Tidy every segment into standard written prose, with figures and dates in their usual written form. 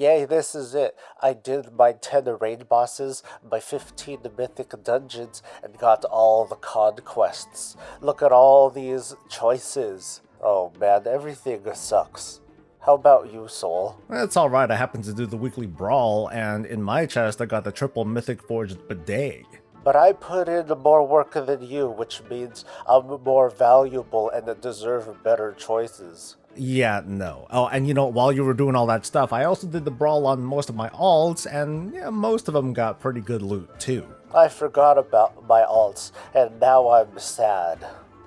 Yay, this is it. I did my 10 raid bosses, my 15 mythic dungeons, and got all the conquests. Look at all these choices. Oh man, everything sucks. How about you, Soul? It's alright, I happened to do the weekly brawl, and in my chest I got the triple mythic forged bidet. But I put in more work than you, which means I'm more valuable and deserve better choices. Yeah, no. Oh, and while you were doing all that stuff, I also did the brawl on most of my alts, and yeah, most of them got pretty good loot too. I forgot about my alts, and now I'm sad.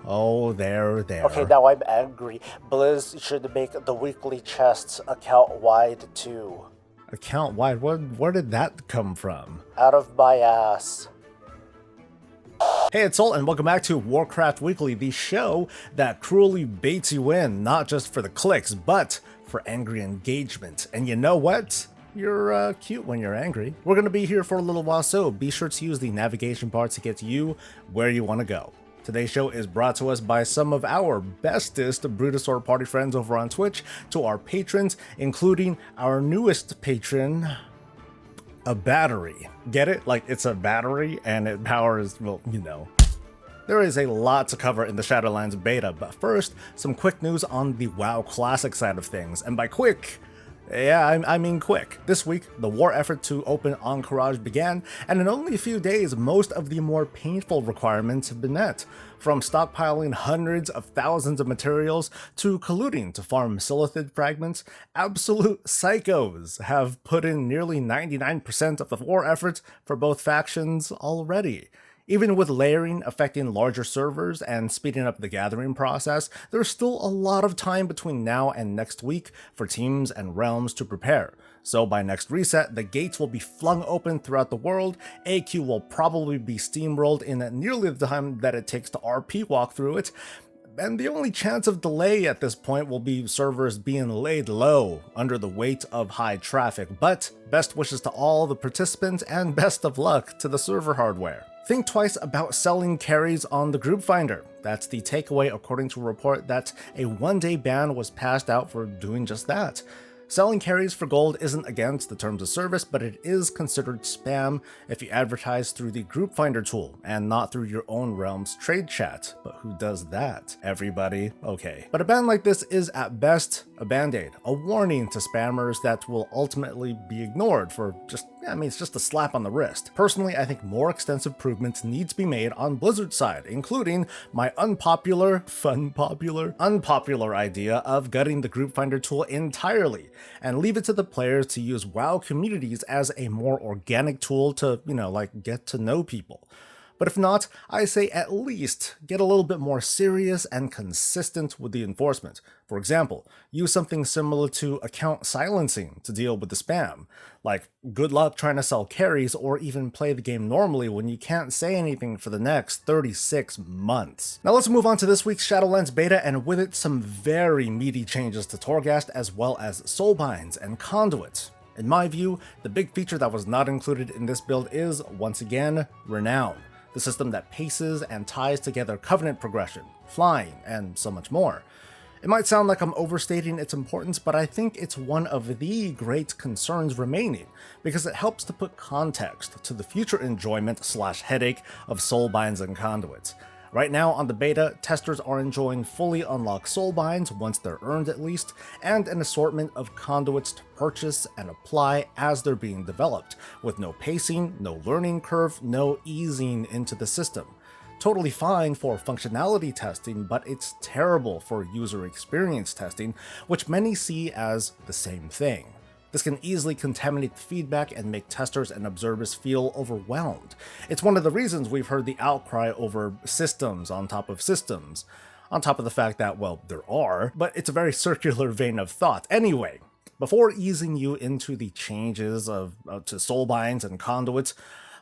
Oh, there. Okay, now I'm angry. Blizz should make the weekly chests account-wide too. Account-wide? Where did that come from? Out of my ass. Hey, it's Soul, and welcome back to Warcraft Weekly, the show that cruelly baits you in, not just for the clicks, but for angry engagement. And you know what? You're cute when you're angry. We're going to be here for a little while, so be sure to use the navigation bar to get you where you want to go. Today's show is brought to us by some of our bestest Brutosaur party friends over on Twitch, to our patrons, including our newest patron, a battery. Get it? Like it's a battery and it powers, well, There is a lot to cover in the Shadowlands beta, but first, some quick news on the WoW Classic side of things. And by quick, yeah, I mean quick. This week, the war effort to open Ahn Qiraj began, and in only a few days, most of the more painful requirements have been met. From stockpiling hundreds of thousands of materials to colluding to farm silithid fragments, absolute psychos have put in nearly 99% of the war effort for both factions already. Even with layering affecting larger servers and speeding up the gathering process, there's still a lot of time between now and next week for teams and realms to prepare. So by next reset, the gates will be flung open throughout the world, AQ will probably be steamrolled in nearly the time that it takes to RP walk through it, and the only chance of delay at this point will be servers being laid low under the weight of high traffic. But best wishes to all the participants and best of luck to the server hardware. Think twice about selling carries on the group finder. That's the takeaway according to a report that a one-day ban was passed out for doing just that. Selling carries for gold isn't against the terms of service, but it is considered spam if you advertise through the group finder tool and not through your own realm's trade chat. But who does that? Everybody? Okay. But a ban like this is at best a band-aid, a warning to spammers that will ultimately be ignored for it's just a slap on the wrist. Personally, I think more extensive improvements need to be made on Blizzard's side, including my unpopular idea of gutting the group finder tool entirely and leave it to the players to use WoW communities as a more organic tool to, get to know people. But if not, I say at least get a little bit more serious and consistent with the enforcement. For example, use something similar to account silencing to deal with the spam. Like, good luck trying to sell carries or even play the game normally when you can't say anything for the next 36 months. Now let's move on to this week's Shadowlands beta, and with it some very meaty changes to Torghast as well as Soulbinds and Conduit. In my view, the big feature that was not included in this build is, once again, Renown. The system that paces and ties together Covenant progression, flying, and so much more. It might sound like I'm overstating its importance, but I think it's one of the great concerns remaining, because it helps to put context to the future enjoyment/headache of Soulbinds and Conduits. Right now on the beta, testers are enjoying fully unlocked Soulbinds once they're earned at least, and an assortment of conduits to purchase and apply as they're being developed, with no pacing, no learning curve, no easing into the system. Totally fine for functionality testing, but it's terrible for user experience testing, which many see as the same thing. This can easily contaminate the feedback and make testers and observers feel overwhelmed. It's one of the reasons we've heard the outcry over systems on top of systems. On top of the fact that, well, there are, but it's a very circular vein of thought. Anyway, before easing you into the changes to Soulbinds and Conduits,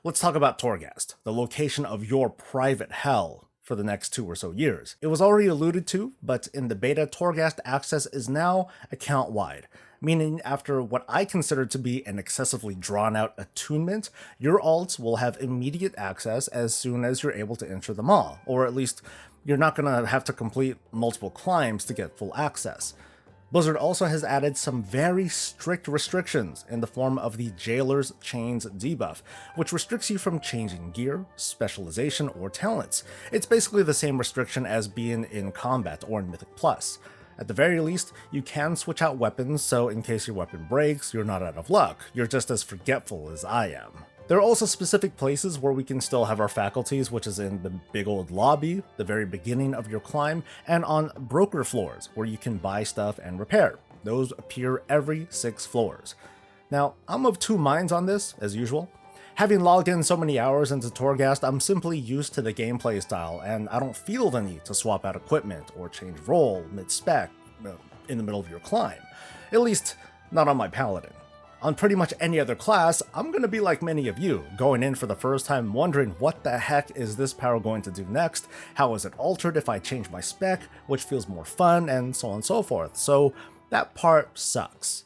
let's talk about Torghast, the location of your private hell for the next 2 or so years. It was already alluded to, but in the beta, Torghast access is now account-wide. Meaning after what I consider to be an excessively drawn-out attunement, your alts will have immediate access as soon as you're able to enter them all, or at least you're not going to have to complete multiple climbs to get full access. Blizzard also has added some very strict restrictions in the form of the Jailer's Chains debuff, which restricts you from changing gear, specialization, or talents. It's basically the same restriction as being in combat or in Mythic Plus. At the very least, you can switch out weapons, so in case your weapon breaks, you're not out of luck, you're just as forgetful as I am. There are also specific places where we can still have our faculties, which is in the big old lobby, the very beginning of your climb, and on broker floors, where you can buy stuff and repair. Those appear every 6 floors. Now, I'm of two minds on this, as usual. Having logged in so many hours into Torghast, I'm simply used to the gameplay style, and I don't feel the need to swap out equipment or change role mid-spec in the middle of your climb. At least, not on my paladin. On pretty much any other class, I'm going to be like many of you, going in for the first time wondering what the heck is this power going to do next, how is it altered if I change my spec, which feels more fun, and so on and so forth. So that part sucks.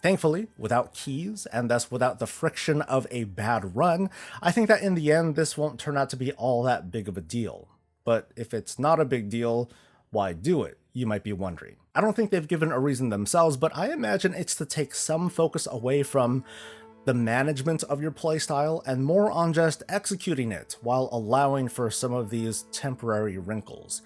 Thankfully, without keys, and thus without the friction of a bad run, I think that in the end this won't turn out to be all that big of a deal. But if it's not a big deal, why do it, you might be wondering. I don't think they've given a reason themselves, but I imagine it's to take some focus away from the management of your playstyle and more on just executing it while allowing for some of these temporary wrinkles.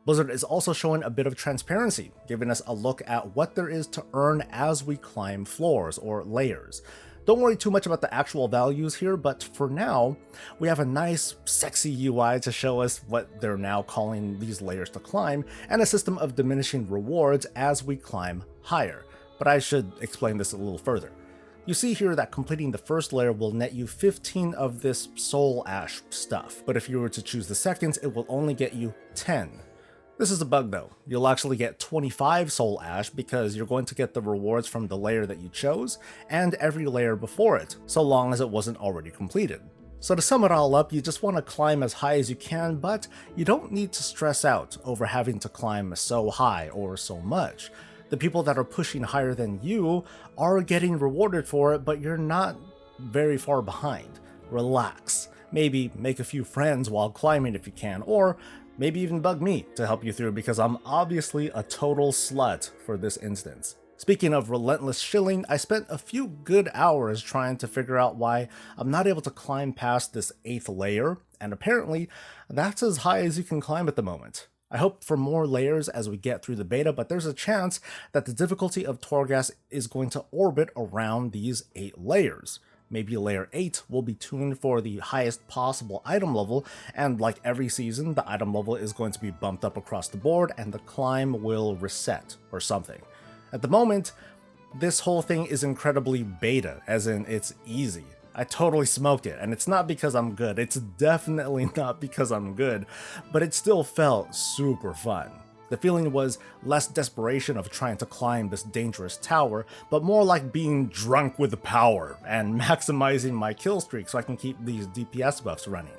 Blizzard is also showing a bit of transparency, giving us a look at what there is to earn as we climb floors or layers. Don't worry too much about the actual values here, but for now, we have a nice, sexy UI to show us what they're now calling these layers to climb, and a system of diminishing rewards as we climb higher. But I should explain this a little further. You see here that completing the first layer will net you 15 of this Soul Ash stuff, but if you were to choose the second, it will only get you 10. This is a bug though. You'll actually get 25 Soul Ash because you're going to get the rewards from the layer that you chose and every layer before it, so long as it wasn't already completed. So to sum it all up, you just want to climb as high as you can, but you don't need to stress out over having to climb so high or so much. The people that are pushing higher than you are getting rewarded for it, but you're not very far behind. Relax. Maybe make a few friends while climbing if you can, or maybe even bug me to help you through because I'm obviously a total slut for this instance. Speaking of relentless shilling, I spent a few good hours trying to figure out why I'm not able to climb past this 8th layer, and apparently that's as high as you can climb at the moment. I hope for more layers as we get through the beta, but there's a chance that the difficulty of Torghast is going to orbit around these 8 layers. Maybe layer 8 will be tuned for the highest possible item level, and like every season, the item level is going to be bumped up across the board and the climb will reset or something. At the moment, this whole thing is incredibly beta, as in it's easy. I totally smoked it, and it's not because I'm good, it's definitely not because I'm good, but it still felt super fun. The feeling was less desperation of trying to climb this dangerous tower, but more like being drunk with power and maximizing my kill streak so I can keep these DPS buffs running.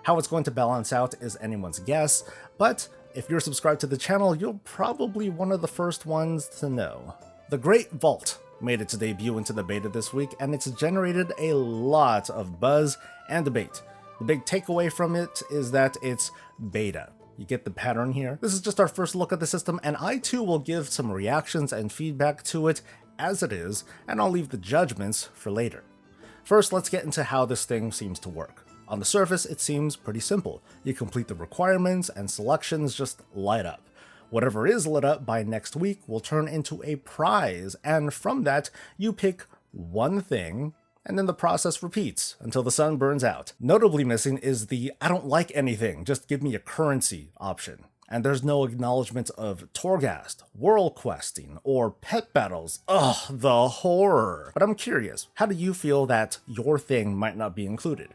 How it's going to balance out is anyone's guess, but if you're subscribed to the channel, you're probably one of the first ones to know. The Great Vault made its debut into the beta this week, and it's generated a lot of buzz and debate. The big takeaway from it is that it's beta. You get the pattern here. This is just our first look at the system, and I too will give some reactions and feedback to it as it is, and I'll leave the judgments for later. First, let's get into how this thing seems to work. On the surface, it seems pretty simple. You complete the requirements, and selections just light up. Whatever is lit up by next week will turn into a prize, and from that, you pick one thing, and then the process repeats until the sun burns out. Notably missing is the I don't like anything, just give me a currency option. And there's no acknowledgement of Torghast, world questing, or pet battles. Ugh, the horror. But I'm curious, how do you feel that your thing might not be included?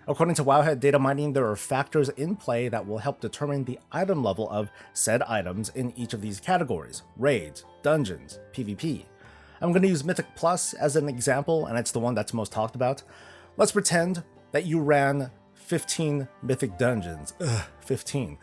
According to Wowhead Data Mining, there are factors in play that will help determine the item level of said items in each of these categories: raids, dungeons, PvP. I'm going to use Mythic Plus as an example, and it's the one that's most talked about. Let's pretend that you ran 15 Mythic dungeons. 15.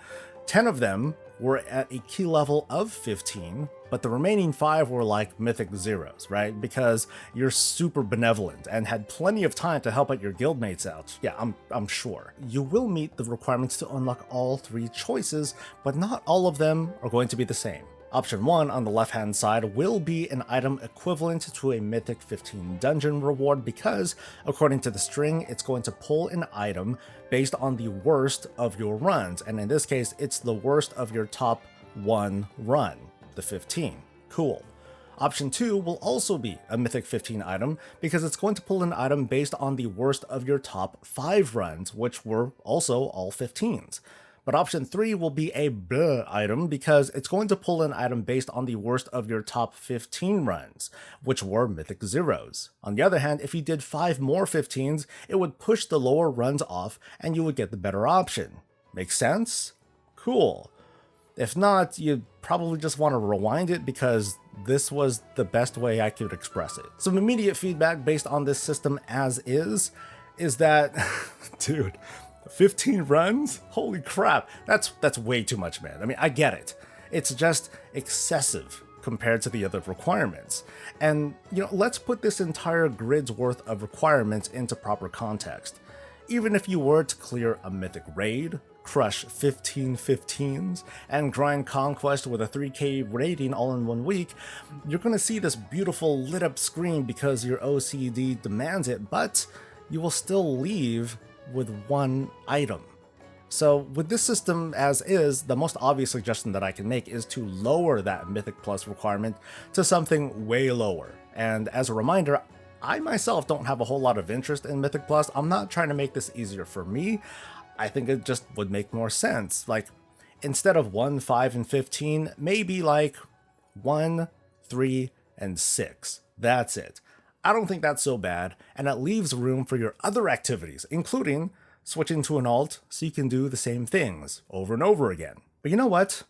10 of them were at a key level of 15, but the remaining 5 were like Mythic Zeros, right? Because you're super benevolent and had plenty of time to help out your guildmates out. Yeah, I'm sure. You will meet the requirements to unlock all 3 choices, but not all of them are going to be the same. Option 1 on the left hand side will be an item equivalent to a Mythic 15 dungeon reward because, according to the string, it's going to pull an item based on the worst of your runs, and in this case, it's the worst of your top 1 run, the 15. Cool. Option 2 will also be a Mythic 15 item because it's going to pull an item based on the worst of your top 5 runs, which were also all 15s. But option 3 will be a bleh item because it's going to pull an item based on the worst of your top 15 runs, which were Mythic Zeros. On the other hand, if you did 5 more 15s, it would push the lower runs off and you would get the better option. Make sense? Cool. If not, you probably just want to rewind it because this was the best way I could express it. Some immediate feedback based on this system as is that, dude, 15 runs? Holy crap, that's way too much, man. I mean, I get it. It's just excessive compared to the other requirements. And, let's put this entire grid's worth of requirements into proper context. Even if you were to clear a mythic raid, crush 15 15s, and grind Conquest with a 3k rating all in 1 week, you're going to see this beautiful lit up screen because your OCD demands it, but you will still leave with 1 item. So with this system as is, the most obvious suggestion that I can make is to lower that Mythic Plus requirement to something way lower. And as a reminder, I myself don't have a whole lot of interest in Mythic Plus. I'm not trying to make this easier for me. I think it just would make more sense. Like, instead of 1, 5, and 15, maybe like 1, 3, and 6. That's it. I don't think that's so bad, and it leaves room for your other activities, including switching to an alt so you can do the same things over and over again. But you know what?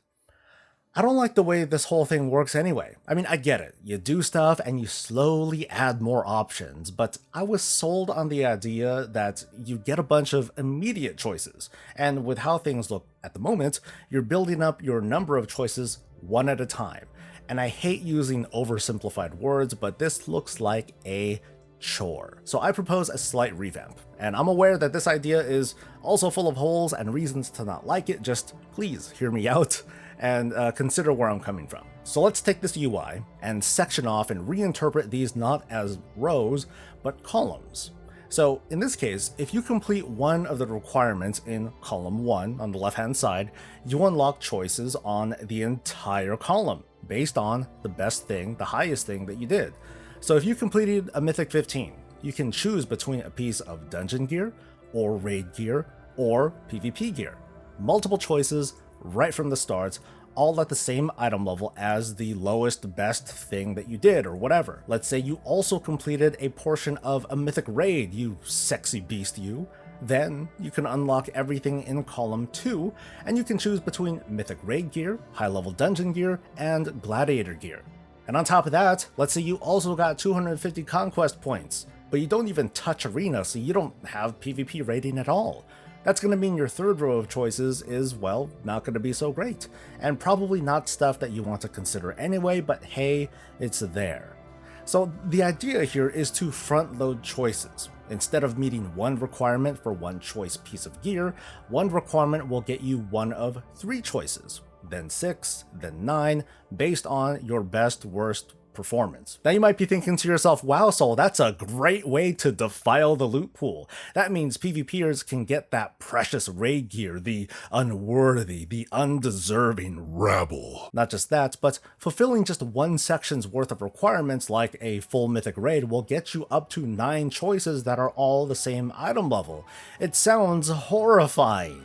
I don't like the way this whole thing works anyway. I mean, I get it. You do stuff and you slowly add more options, but I was sold on the idea that you get a bunch of immediate choices. And with how things look at the moment, you're building up your number of choices one at a time. And I hate using oversimplified words, but this looks like a chore. So I propose a slight revamp. And I'm aware that this idea is also full of holes and reasons to not like it. Just please hear me out and consider where I'm coming from. So let's take this UI and section off and reinterpret these not as rows, but columns. So in this case, if you complete one of the requirements in column 1 on the left-hand side, you unlock choices on the entire column based on the best thing, the highest thing that you did. So if you completed a Mythic 15, you can choose between a piece of dungeon gear, or raid gear, or PvP gear. Multiple choices right from the start, all at the same item level as the lowest best thing that you did, or whatever. Let's say you also completed a portion of a mythic raid, you sexy beast you. Then you can unlock everything in column 2, and you can choose between mythic raid gear, high level dungeon gear, and gladiator gear. And on top of that, let's say you also got 250 conquest points, but you don't even touch arena, so you don't have PvP rating at all. That's going to mean your third row of choices is, well, not going to be so great, and probably not stuff that you want to consider anyway, but hey, it's there. So the idea here is to front load choices. Instead of meeting one requirement for one choice piece of gear, one requirement will get you one of 3 choices, then 6, then 9, based on your best, worst performance. Now you might be thinking to yourself, wow, Soul, that's a great way to defile the loot pool. That means PvPers can get that precious raid gear, the unworthy, the undeserving rebel. Not just that, but fulfilling just one section's worth of requirements like a full mythic raid will get you up to 9 choices that are all the same item level. It sounds horrifying.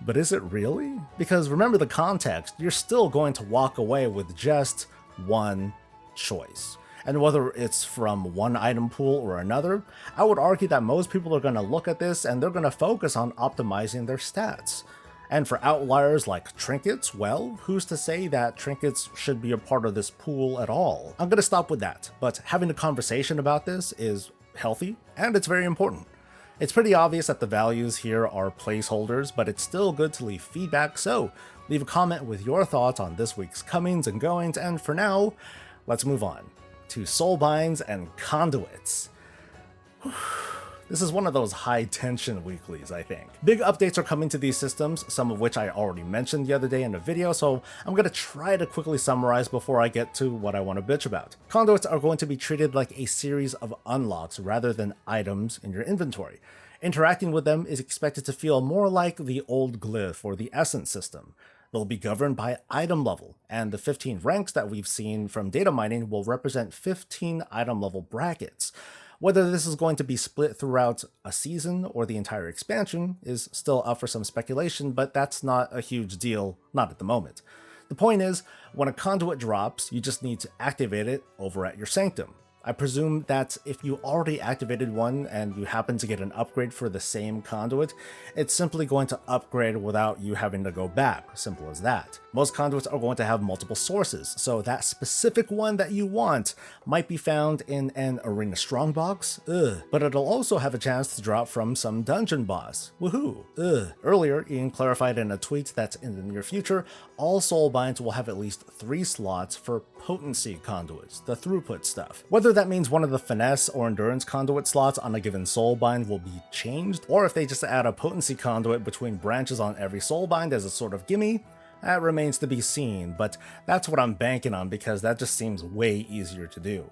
But is it really? Because remember the context, you're still going to walk away with just one choice. And whether it's from one item pool or another, I would argue that most people are going to look at this and they're going to focus on optimizing their stats. And for outliers like trinkets, well, who's to say that trinkets should be a part of this pool at all? I'm going to stop with that, but having a conversation about this is healthy and it's very important. It's pretty obvious that the values here are placeholders, but it's still good to leave feedback, so leave a comment with your thoughts on this week's comings and goings, and for now, let's move on to Soulbinds and Conduits. This is one of those high-tension weeklies, I think. Big updates are coming to these systems, some of which I already mentioned the other day in a video, so I'm going to try to quickly summarize before I get to what I want to bitch about. Conduits are going to be treated like a series of unlocks rather than items in your inventory. Interacting with them is expected to feel more like the old glyph or the essence system. They'll be governed by item level, and the 15 ranks that we've seen from data mining will represent 15 item level brackets. Whether this is going to be split throughout a season or the entire expansion is still up for some speculation, but that's not a huge deal, not at the moment. The point is, when a conduit drops, you just need to activate it over at your sanctum. I presume that if you already activated one and you happen to get an upgrade for the same conduit, it's simply going to upgrade without you having to go back, simple as that. Most conduits are going to have multiple sources, so that specific one that you want might be found in an arena strongbox, but it'll also have a chance to drop from some dungeon boss, woohoo, Earlier, Ian clarified in a tweet that in the near future, all Soulbinds will have at least 3 slots for potency conduits, the throughput stuff. Whether that means one of the finesse or endurance conduit slots on a given Soulbind will be changed, or if they just add a potency conduit between branches on every Soulbind as a sort of gimme, that remains to be seen, but that's what I'm banking on because that just seems way easier to do.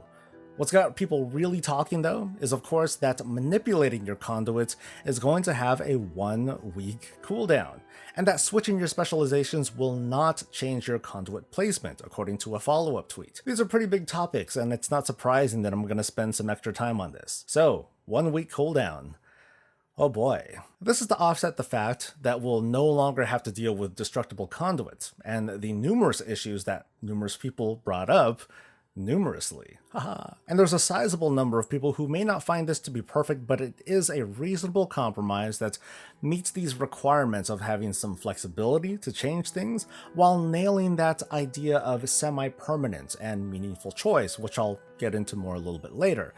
What's got people really talking though is of course that manipulating your conduits is going to have a 1-week cooldown, and that switching your specializations will not change your conduit placement, according to a follow-up tweet. These are pretty big topics, and it's not surprising that I'm going to spend some extra time on this. So, 1-week cooldown. Oh boy. This is to offset the fact that we'll no longer have to deal with destructible conduits, and the numerous issues that numerous people brought up numerously. Haha. And there's a sizable number of people who may not find this to be perfect, but it is a reasonable compromise that meets these requirements of having some flexibility to change things while nailing that idea of semi-permanent and meaningful choice, which I'll get into more a little bit later.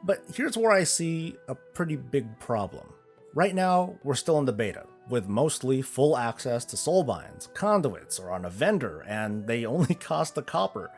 But here's where I see a pretty big problem. Right now, we're still in the beta, with mostly full access to Soulbinds, conduits, or on a vendor, and they only cost a copper.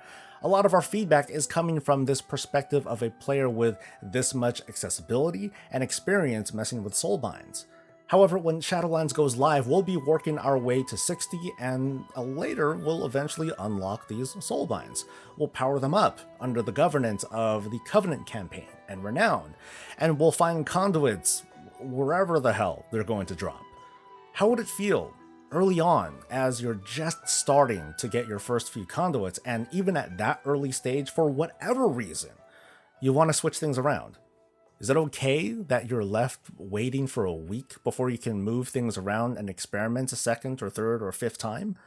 A lot of our feedback is coming from this perspective of a player with this much accessibility and experience messing with Soulbinds. However, when Shadowlands goes live, we'll be working our way to 60, and later we'll eventually unlock these Soulbinds. We'll power them up under the governance of the Covenant campaign and Renown, and we'll find conduits wherever the hell they're going to drop. How would it feel early on as you're just starting to get your first few conduits, and even at that early stage, for whatever reason, you want to switch things around? Is it okay that you're left waiting for a week before you can move things around and experiment a second or third or fifth time?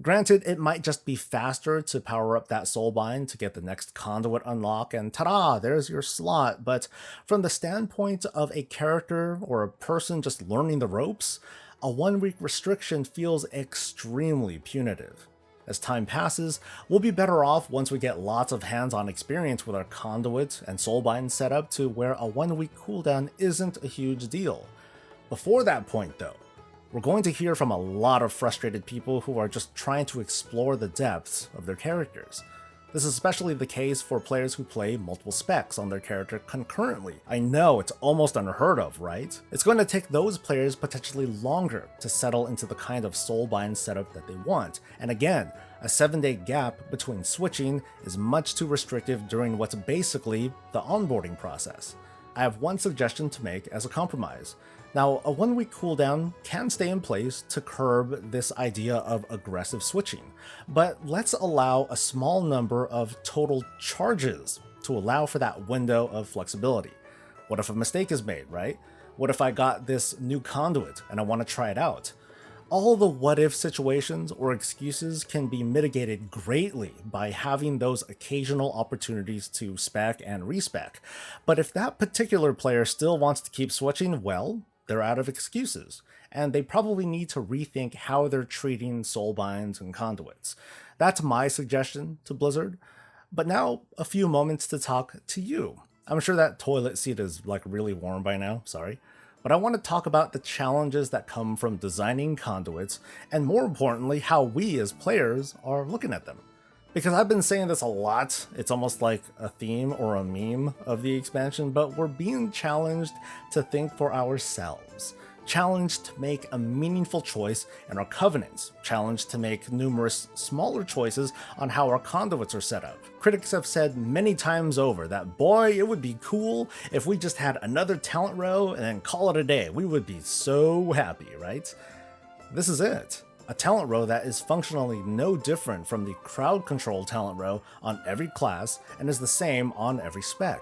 Granted, it might just be faster to power up that Soulbind to get the next conduit unlock, and ta-da, there's your slot, but from the standpoint of a character or a person just learning the ropes, a 1-week restriction feels extremely punitive. As time passes, we'll be better off once we get lots of hands-on experience with our conduit and Soulbind set up to where a 1-week cooldown isn't a huge deal. Before that point though, we're going to hear from a lot of frustrated people who are just trying to explore the depths of their characters. This is especially the case for players who play multiple specs on their character concurrently. I know, it's almost unheard of, right? It's going to take those players potentially longer to settle into the kind of Soulbind setup that they want. And again, a 7-day gap between switching is much too restrictive during what's basically the onboarding process. I have one suggestion to make as a compromise. Now, a 1-week cooldown can stay in place to curb this idea of aggressive switching, but let's allow a small number of total charges to allow for that window of flexibility. What if a mistake is made, right? What if I got this new conduit and I want to try it out? All the what-if situations or excuses can be mitigated greatly by having those occasional opportunities to spec and respec. But if that particular player still wants to keep switching, well, they're out of excuses, and they probably need to rethink how they're treating Soulbinds and conduits. That's my suggestion to Blizzard. But now, a few moments to talk to you. I'm sure that toilet seat is like really warm by now, sorry. But I want to talk about the challenges that come from designing conduits, and more importantly, how we as players are looking at them. Because I've been saying this a lot, it's almost like a theme or a meme of the expansion, but we're being challenged to think for ourselves. Challenged to make a meaningful choice in our covenants, challenged to make numerous smaller choices on how our conduits are set up. Critics have said many times over that, boy, it would be cool if we just had another talent row and then call it a day. We would be so happy, right? This is it. A talent row that is functionally no different from the crowd control talent row on every class and is the same on every spec.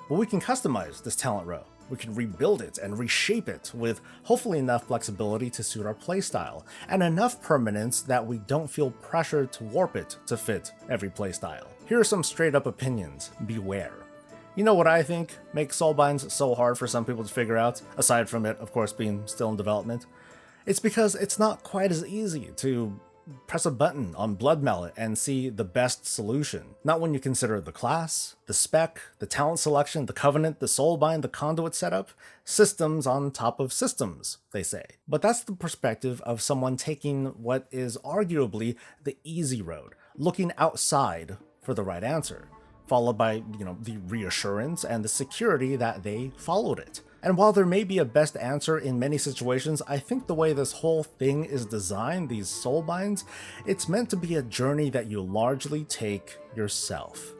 But we can customize this talent row. We can rebuild it and reshape it with hopefully enough flexibility to suit our playstyle, and enough permanence that we don't feel pressured to warp it to fit every playstyle. Here are some straight up opinions. Beware. You know what I think makes Soulbinds so hard for some people to figure out, aside from it, of course, being still in development? It's because it's not quite as easy to press a button on Blood Mallet and see the best solution. Not when you consider the class, the spec, the talent selection, the covenant, the soulbind, the conduit setup, systems on top of systems, they say. But that's the perspective of someone taking what is arguably the easy road, looking outside for the right answer, followed by, the reassurance and the security that they followed it. And while there may be a best answer in many situations, I think the way this whole thing is designed, these soulbinds, it's meant to be a journey that you largely take yourself.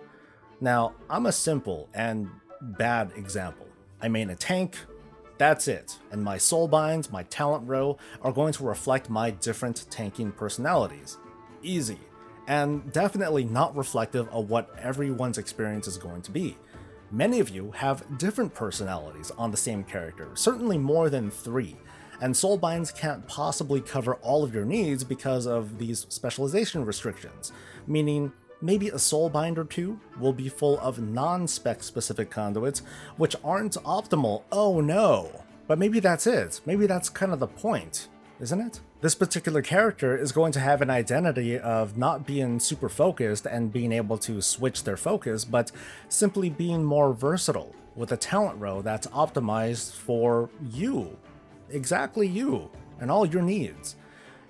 Now, I'm a simple and bad example. I main a tank, that's it, and my soulbinds, my talent row, are going to reflect my different tanking personalities. Easy, and definitely not reflective of what everyone's experience is going to be. Many of you have different personalities on the same character, certainly more than 3, and soulbinds can't possibly cover all of your needs because of these specialization restrictions, meaning maybe a soulbind or 2 will be full of non-spec specific conduits which aren't optimal, oh no! But maybe that's it, maybe that's kind of the point, isn't it? This particular character is going to have an identity of not being super focused and being able to switch their focus, but simply being more versatile with a talent row that's optimized for you. Exactly you and all your needs.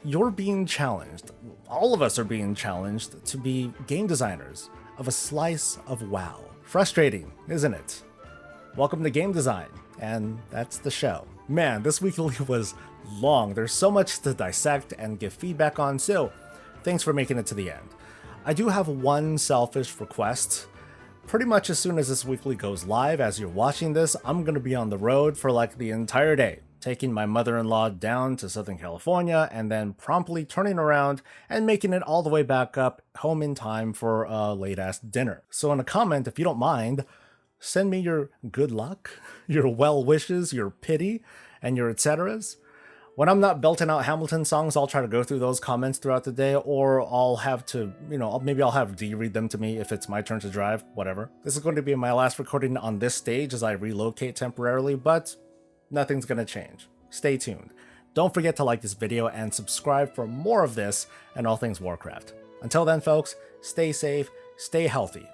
You're being challenged, all of us are being challenged to be game designers of a slice of WoW. Frustrating, isn't it? Welcome to game design, and that's the show. Man, this weekly was long. There's so much to dissect and give feedback on, so thanks for making it to the end. I do have one selfish request. Pretty much as soon as this weekly goes live, as you're watching this, I'm going to be on the road for like the entire day, taking my mother-in-law down to Southern California and then promptly turning around and making it all the way back up home in time for a late-ass dinner. So in a comment, if you don't mind, send me your good luck, your well wishes, your pity, and your etceteras. When I'm not belting out Hamilton songs, I'll try to go through those comments throughout the day, or I'll have to, maybe I'll have D read them to me if it's my turn to drive, whatever. This is going to be my last recording on this stage as I relocate temporarily, but nothing's going to change. Stay tuned. Don't forget to like this video and subscribe for more of this and all things Warcraft. Until then, folks, stay safe, stay healthy,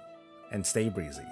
and stay breezy.